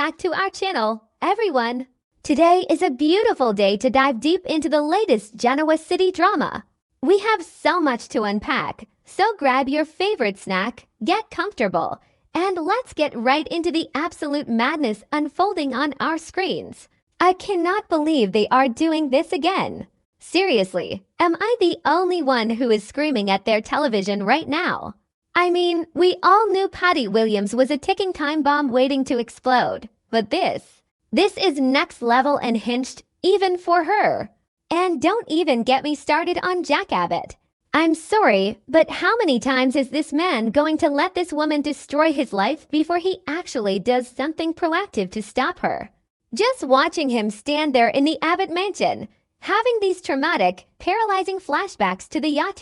back to our channel, everyone. Today is a beautiful day to dive deep into the latest Genoa City drama. We have so much to unpack, so grab your favorite snack, get comfortable, and let's get right into the absolute madness unfolding on our screens. I cannot believe they are doing this again. Seriously, am I the only one who is screaming at their television right now? I mean, we all knew Patty Williams was a ticking time bomb waiting to explode, but this is next level and hinged even for her. And don't even get me started on Jack Abbott. I'm sorry, but how many times is this man going to let this woman destroy his life before he actually does something proactive to stop her? Just watching him stand there in the Abbott mansion, having these traumatic, paralyzing flashbacks to the yacht,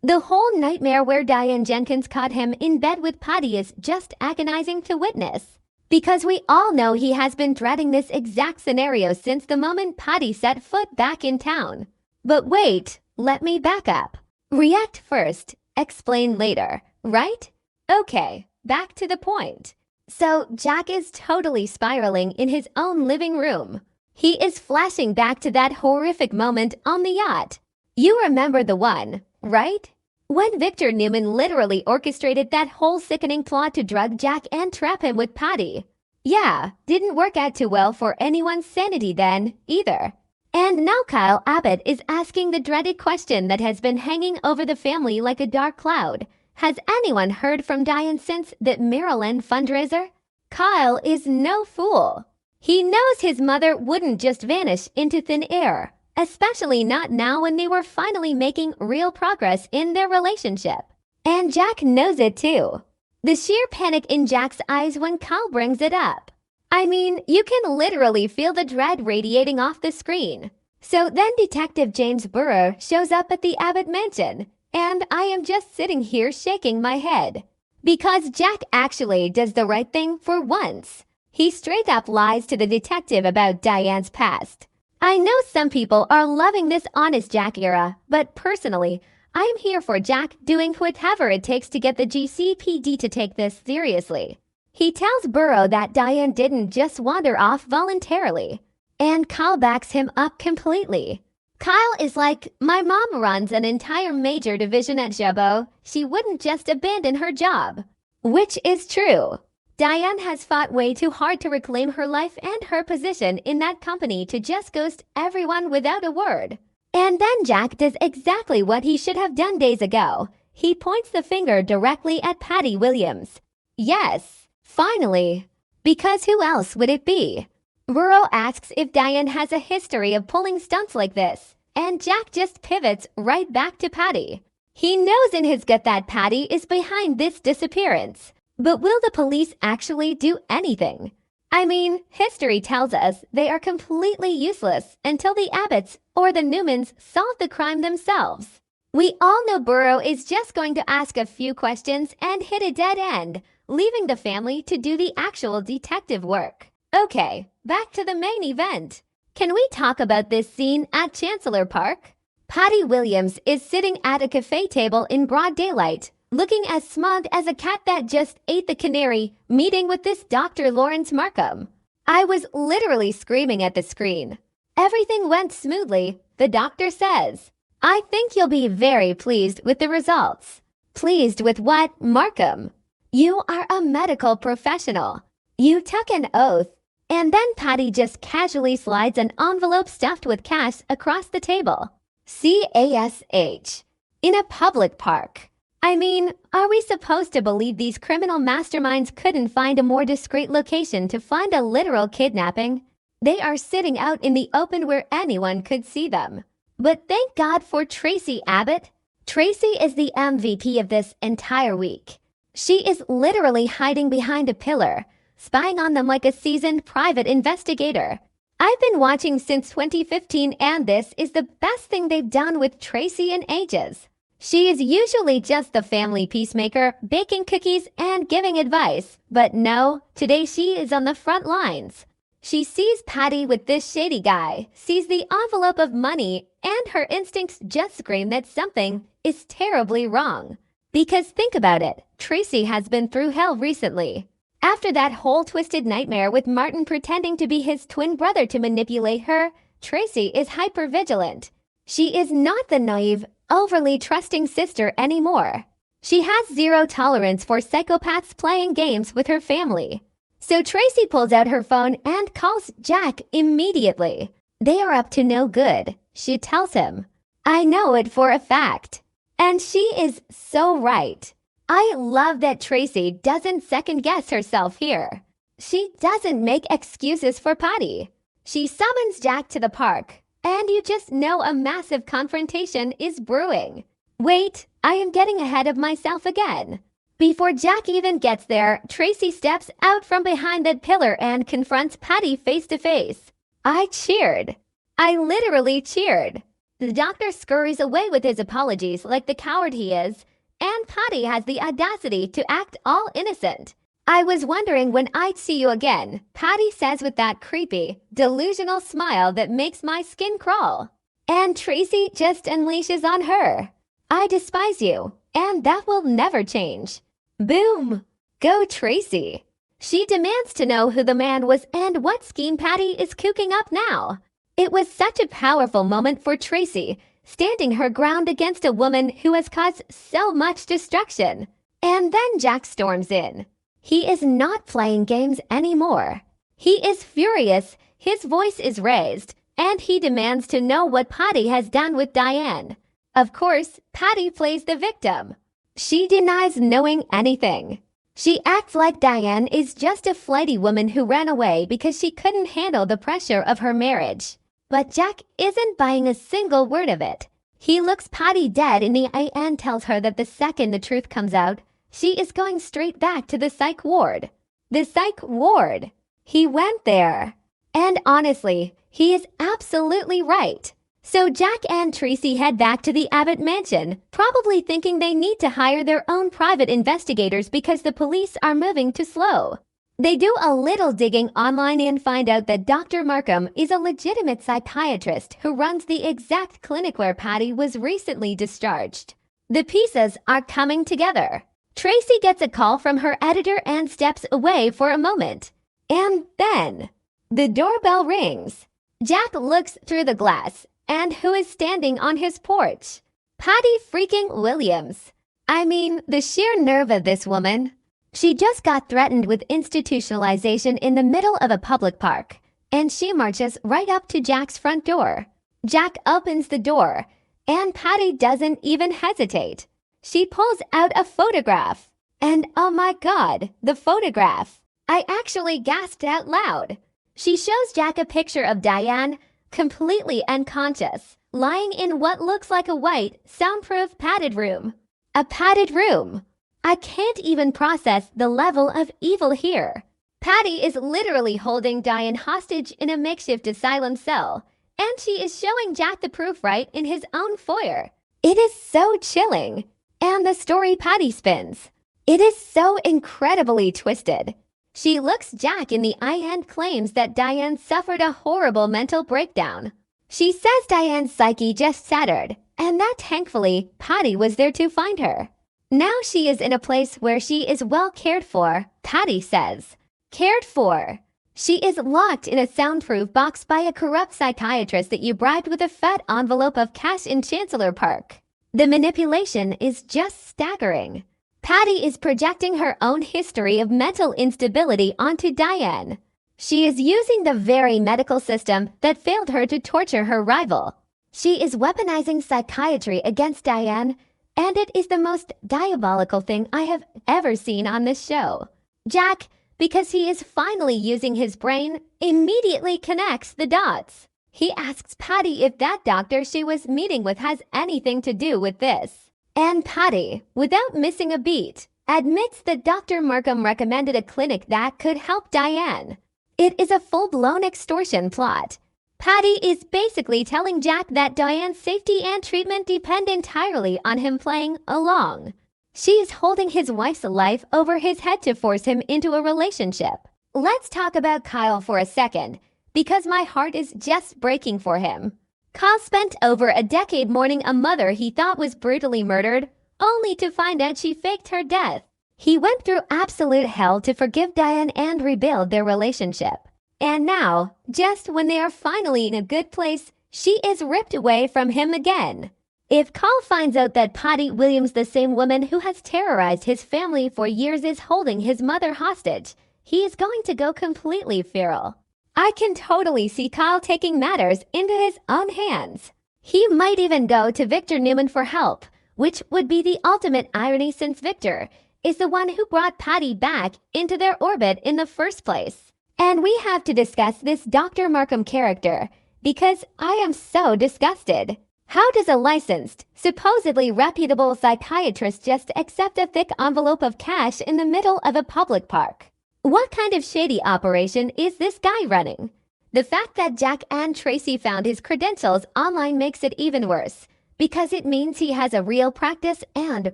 the whole nightmare where Diane Jenkins caught him in bed with Patty is just agonizing to witness. Because we all know he has been dreading this exact scenario since the moment Patty set foot back in town. But wait, let me back up. React first, explain later, right? Okay, back to the point. So Jack is totally spiraling in his own living room. He is flashing back to that horrific moment on the yacht. You remember the one, right? When Victor Newman literally orchestrated that whole sickening plot to drug Jack and trap him with Patty. Yeah, didn't work out too well for anyone's sanity then, either. And now Kyle Abbott is asking the dreaded question that has been hanging over the family like a dark cloud. Has anyone heard from Diane since that Maryland fundraiser? Kyle is no fool. He knows his mother wouldn't just vanish into thin air. Especially not now when they were finally making real progress in their relationship. And Jack knows it too. The sheer panic in Jack's eyes when Kyle brings it up. I mean, you can literally feel the dread radiating off the screen. So then Detective James Burrow shows up at the Abbott mansion, and I am just sitting here shaking my head. Because Jack actually does the right thing for once. He straight up lies to the detective about Diane's past. I know some people are loving this honest Jack era, but personally, I'm here for Jack doing whatever it takes to get the GCPD to take this seriously. He tells Burrow that Diane didn't just wander off voluntarily, and Kyle backs him up completely. Kyle is like, my mom runs an entire major division at Jabot. She wouldn't just abandon her job. Which is true. Diane has fought way too hard to reclaim her life and her position in that company to just ghost everyone without a word. And then Jack does exactly what he should have done days ago. He points the finger directly at Patty Williams. Yes, finally. Because who else would it be? Burrow asks if Diane has a history of pulling stunts like this, and Jack just pivots right back to Patty. He knows in his gut that Patty is behind this disappearance. But will the police actually do anything? I mean, history tells us they are completely useless until the Abbotts or the Newmans solve the crime themselves. We all know Burrow is just going to ask a few questions and hit a dead end, leaving the family to do the actual detective work. Okay, back to the main event. Can we talk about this scene at Chancellor Park? Patty Williams is sitting at a cafe table in broad daylight, looking as smug as a cat that just ate the canary, meeting with this Dr. Lawrence Markham. I was literally screaming at the screen. Everything went smoothly, the doctor says. I think you'll be very pleased with the results. Pleased with what, Markham? You are a medical professional. You took an oath. And then Patty just casually slides an envelope stuffed with cash across the table. CASH. In a public park. I mean, are we supposed to believe these criminal masterminds couldn't find a more discreet location to find a literal kidnapping? They are sitting out in the open where anyone could see them. But thank God for Traci Abbott. Traci is the MVP of this entire week. She is literally hiding behind a pillar, spying on them like a seasoned private investigator. I've been watching since 2015 and this is the best thing they've done with Traci in ages. She is usually just the family peacemaker, baking cookies and giving advice. But no, today she is on the front lines. She sees Patty with this shady guy, sees the envelope of money, and her instincts just scream that something is terribly wrong. Because think about it, Traci has been through hell recently. After that whole twisted nightmare with Martin pretending to be his twin brother to manipulate her, Traci is hypervigilant. She is not the naive, overly trusting sister anymore. She has zero tolerance for psychopaths playing games with her family. So Traci pulls out her phone and calls Jack immediately. They are up to no good, she tells him. I know it for a fact. And she is so right. I love that Traci doesn't second-guess herself here. She doesn't make excuses for Patty. She summons Jack to the park, and you just know a massive confrontation is brewing. Wait, I am getting ahead of myself again. Before Jack even gets there, Traci steps out from behind that pillar and confronts Patty face to face. I cheered. I literally cheered. The doctor scurries away with his apologies like the coward he is, and Patty has the audacity to act all innocent. I was wondering when I'd see you again, Patty says with that creepy, delusional smile that makes my skin crawl. And Traci just unleashes on her. I despise you, and that will never change. Boom! Go Traci! She demands to know who the man was and what scheme Patty is cooking up now. It was such a powerful moment for Traci, standing her ground against a woman who has caused so much destruction. And then Jack storms in. He is not playing games anymore. He is furious, his voice is raised, and he demands to know what Patty has done with Diane. Of course, Patty plays the victim. She denies knowing anything. She acts like Diane is just a flighty woman who ran away because she couldn't handle the pressure of her marriage. But Jack isn't buying a single word of it. He looks Patty dead in the eye and tells her that the second the truth comes out, she is going straight back to the psych ward. The psych ward. He went there. And honestly, he is absolutely right. So Jack and Traci head back to the Abbott mansion, probably thinking they need to hire their own private investigators because the police are moving too slow. They do a little digging online and find out that Dr. Markham is a legitimate psychiatrist who runs the exact clinic where Patty was recently discharged. The pieces are coming together. Traci gets a call from her editor and steps away for a moment. And then, the doorbell rings. Jack looks through the glass, and who is standing on his porch? Patty freaking Williams. I mean, the sheer nerve of this woman. She just got threatened with institutionalization in the middle of a public park, and she marches right up to Jack's front door. Jack opens the door, and Patty doesn't even hesitate. She pulls out a photograph. And oh my God, the photograph. I actually gasped out loud. She shows Jack a picture of Diane, completely unconscious, lying in what looks like a white, soundproof padded room. A padded room. I can't even process the level of evil here. Patty is literally holding Diane hostage in a makeshift asylum cell, and she is showing Jack the proof right in his own foyer. It is so chilling. And the story Patty spins. It is so incredibly twisted. She looks Jack in the eye and claims that Diane suffered a horrible mental breakdown. She says Diane's psyche just shattered, and that thankfully Patty was there to find her. Now she is in a place where she is well cared for, Patty says. Cared for. She is locked in a soundproof box by a corrupt psychiatrist that you bribed with a fat envelope of cash in Chancellor Park. The manipulation is just staggering. Patty is projecting her own history of mental instability onto Diane. She is using the very medical system that failed her to torture her rival. She is weaponizing psychiatry against Diane, and it is the most diabolical thing I have ever seen on this show. Jack, because he is finally using his brain, immediately connects the dots. He asks Patty if that doctor she was meeting with has anything to do with this. And Patty, without missing a beat, admits that Dr. Markham recommended a clinic that could help Diane. It is a full-blown extortion plot. Patty is basically telling Jack that Diane's safety and treatment depend entirely on him playing along. She is holding his wife's life over his head to force him into a relationship. Let's talk about Kyle for a second, because my heart is just breaking for him. Kyle spent over a decade mourning a mother he thought was brutally murdered, only to find out she faked her death. He went through absolute hell to forgive Diane and rebuild their relationship. And now, just when they are finally in a good place, she is ripped away from him again. If Carl finds out that Patty Williams, the same woman who has terrorized his family for years, is holding his mother hostage, he is going to go completely feral. I can totally see Kyle taking matters into his own hands. He might even go to Victor Newman for help, which would be the ultimate irony since Victor is the one who brought Patty back into their orbit in the first place. And we have to discuss this Dr. Markham character, because I am so disgusted. How does a licensed, supposedly reputable psychiatrist just accept a thick envelope of cash in the middle of a public park? What kind of shady operation is this guy running? The fact that Jack and Traci found his credentials online makes it even worse, because it means he has a real practice and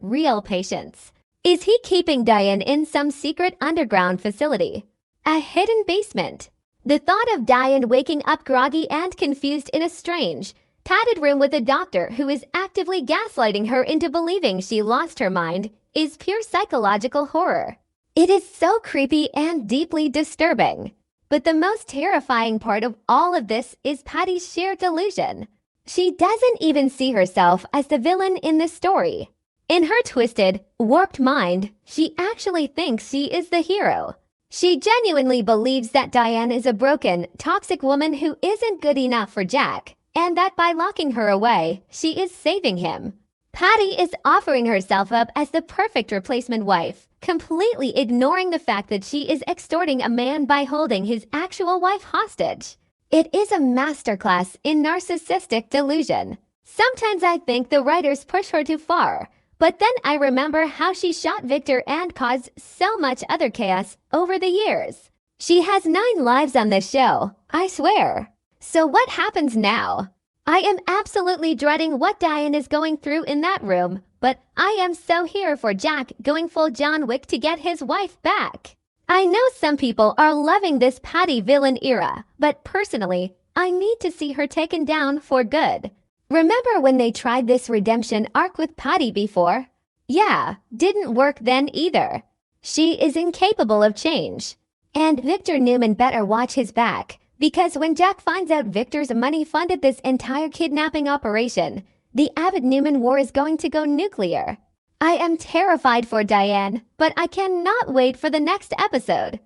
real patients. Is he keeping Diane in some secret underground facility? A hidden basement? The thought of Diane waking up groggy and confused in a strange, padded room with a doctor who is actively gaslighting her into believing she lost her mind is pure psychological horror. It is so creepy and deeply disturbing. But the most terrifying part of all of this is Patty's sheer delusion. She doesn't even see herself as the villain in this story. In her twisted, warped mind, she actually thinks she is the hero. She genuinely believes that Diane is a broken, toxic woman who isn't good enough for Jack, and that by locking her away, she is saving him. Patty is offering herself up as the perfect replacement wife, completely ignoring the fact that she is extorting a man by holding his actual wife hostage. It is a masterclass in narcissistic delusion. Sometimes I think the writers push her too far, but then I remember how she shot Victor and caused so much other chaos over the years. She has 9 lives on this show, I swear. So what happens now? I am absolutely dreading what Diane is going through in that room, but I am so here for Jack going full John Wick to get his wife back. I know some people are loving this Patty villain era, but personally, I need to see her taken down for good. Remember when they tried this redemption arc with Patty before? Yeah, didn't work then either. She is incapable of change. And Victor Newman better watch his back, because when Jack finds out Victor's money funded this entire kidnapping operation, the Abbott-Newman war is going to go nuclear. I am terrified for Diane, but I cannot wait for the next episode.